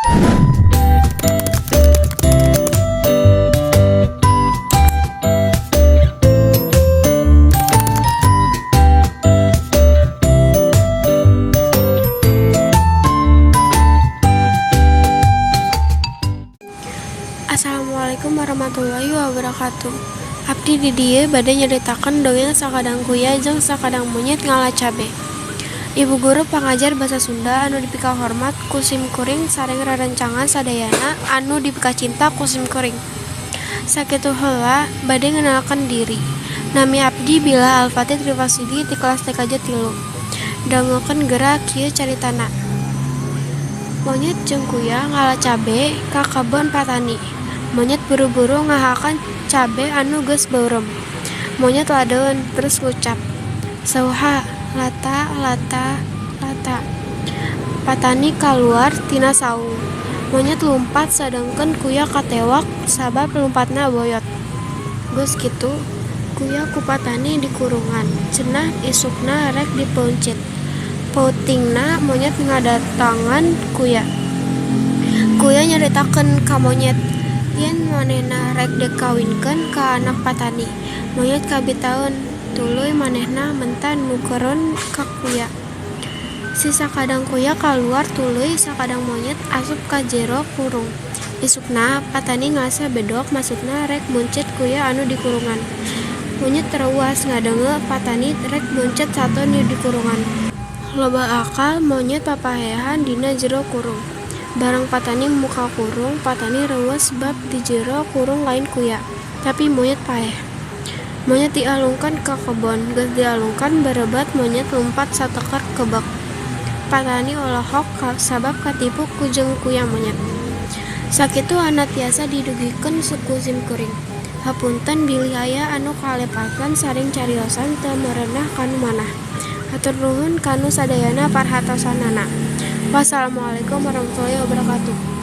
Assalamualaikum warahmatullahi wabarakatuh. Abdi di dieu bade nyaritakeun dongeng sakadang kuya jeung sakadang monyet ngala cabe. Ibu guru pangajar basa Sunda anu dipika hormat ku simkuring sareng rerencangan sadayana anu dipika cinta ku simkuring. Sakitu heula bade ngenalkeun diri. Nami abdi Bila Alfati Trifasidi ti kelas TKJ 3. Dangukeun geura kieu caritana. Monyet jeung kuya ngala cabe ka kebon patani. Monyet buru-buru ngahakan cabe anu geus beureum. Monyet ladeun terus ngucap, "Sauha, lata, lata, lata." Patani kaluar tina saung. Monyet lumpat sadengkeun kuya katewak sabab lumpatna boyot. Geus kitu, kuya ku patani di kurungan. Cenah isukna rek dipeuncit. Peutingna monyet ngadatangan kuya. Kuya nyaritakeun ka monyet, yen manehna rek dikawinkeun ka anak patani. Monyet kabitaeun, tuluy manehna mentan nukeun ka kuya. Si sakadang kuya kaluar tuluy sakadang monyet asup ka jero kurung. Isukna patani ngasa bedog maksudna rek muncit kuya anu di kurungan. Monyet tereuas ngadengeul patani rek muncit saton di kurungan. Loba akal monyet papahehan dina jero kurung. Barang patani muka kurung, patani reueus bab di jero kurung lain kuya. Tapi monyet paeh. Monyet dialungkan ka kebon, geus dialungkan barebat monyet lumpat satekar kebek. Patani olohok sabab katipu ku jeung kuya monyet. Sakitu ana tiasa didugikeun suku simkuring. Hapunten bilih aya anu kalepasan saring cariosan teu merenah kanu manah. Hatur nuhun kanu sadayana parhatosanana. Wassalamualaikum warahmatullahi wabarakatuh.